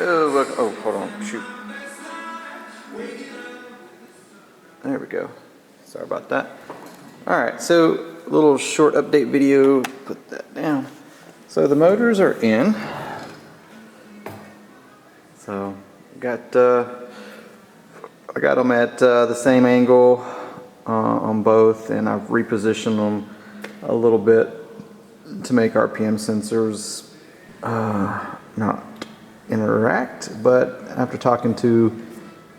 Oh, look. Oh, hold on. Shoot. There we go. Sorry about that. Alright, so a little short update video. Put that down. So the motors are in. So I got them at the same angle on both, and I've repositioned them a little bit to make RPM sensors not interact. But after talking to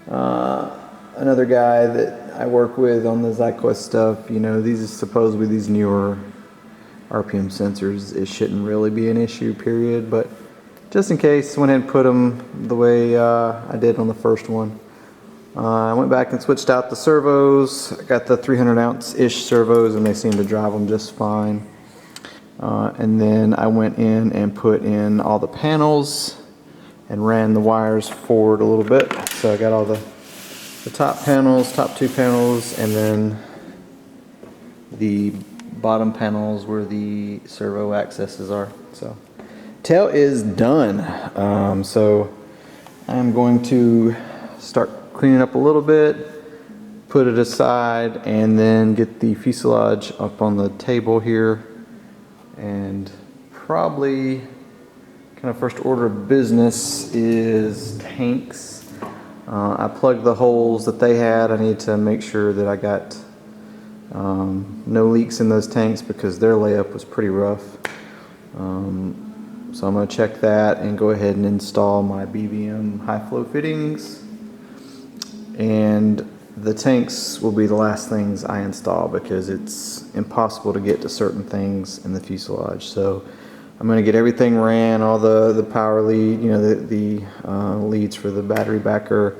another guy that I work with on the ZyQuest stuff, you know, these are supposedly these newer RPM sensors. It shouldn't really be an issue, period. But just in case, went ahead and put them the way I did on the first one. I went back and switched out the servos. I got the 300 ounce-ish servos, and they seem to drive them just fine. And then I went in and put in all the panels and ran the wires forward a little bit. So I got all the top panels, top two panels, and then the bottom panels where the servo accesses are. So tail is done. So I'm going to start cleaning up a little bit, put it aside, and then get the fuselage up on the table here. And probably kind of first order of business is tanks. I plugged the holes that they had. I need to make sure that I got no leaks in those tanks because their layup was pretty rough. So I'm going to check that and go ahead and install my BVM high flow fittings. And the tanks will be the last things I install because it's impossible to get to certain things in the fuselage. So I'm going to get everything ran, all the power lead, you know, the leads for the battery backer,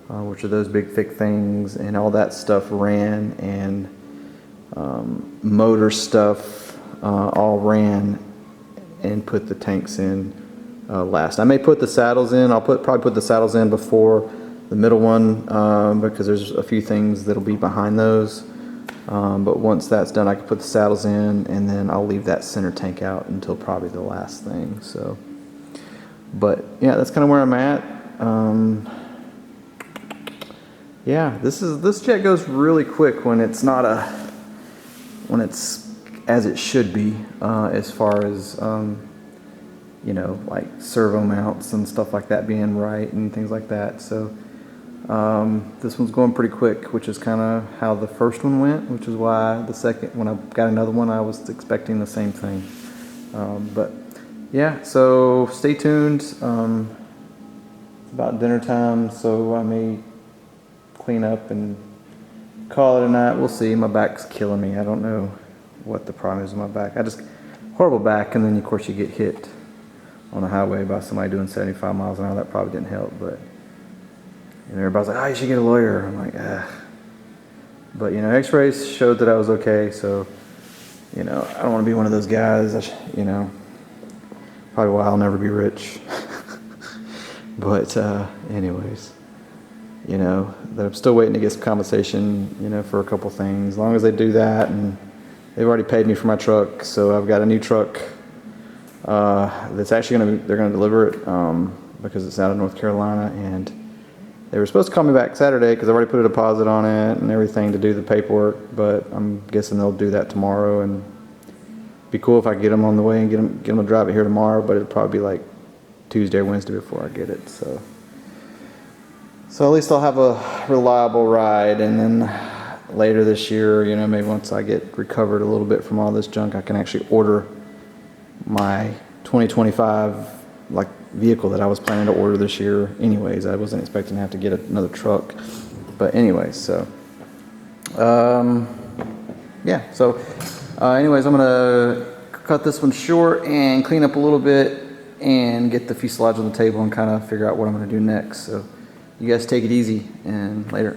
which are those big thick things, and all that stuff ran, and motor stuff all ran, and put the tanks in last. I may put the saddles in. I'll probably put the saddles in before the middle one because there's a few things that'll be behind those. But once that's done, I can put the saddles in, and then I'll leave that center tank out until probably the last thing. So, but yeah, that's kind of where I'm at. Yeah, this jet goes really quick when it's as it should be, as far as you know, like servo mounts and stuff like that being right and things like that. So this one's going pretty quick, which is kind of how the first one went, which is why the second, when I got another one, I was expecting the same thing. But yeah, so stay tuned. It's about dinner time, so I may clean up and call it a night. We'll see. My back's killing me. I don't know what the problem is with my back. Horrible back, and then of course you get hit on the highway by somebody doing 75 miles an hour. That probably didn't help, but and everybody's like, oh, you should get a lawyer. I'm like, ah. But, you know, x-rays showed that I was okay, so, you know, I don't want to be one of those guys, you know, probably why I'll never be rich. But, anyways, you know, I'm still waiting to get some compensation, you know, for a couple things. As long as they do that, and they've already paid me for my truck, so I've got a new truck that's actually they're going to deliver it because it's out of North Carolina, and they were supposed to call me back Saturday because I've already put a deposit on it and everything to do the paperwork, but I'm guessing they'll do that tomorrow. And it'd be cool if I get them on the way and get them to drive it here tomorrow, but it'll probably be like Tuesday or Wednesday before I get it. So at least I'll have a reliable ride, and then later this year, you know, maybe once I get recovered a little bit from all this junk, I can actually order my 2025 like vehicle that I was planning to order this year anyways. I wasn't expecting to have to get another truck, but anyways, so yeah, so anyways, I'm gonna cut this one short and clean up a little bit and get the fuselage on the table and kind of figure out what I'm gonna do next. So you guys take it easy, and later.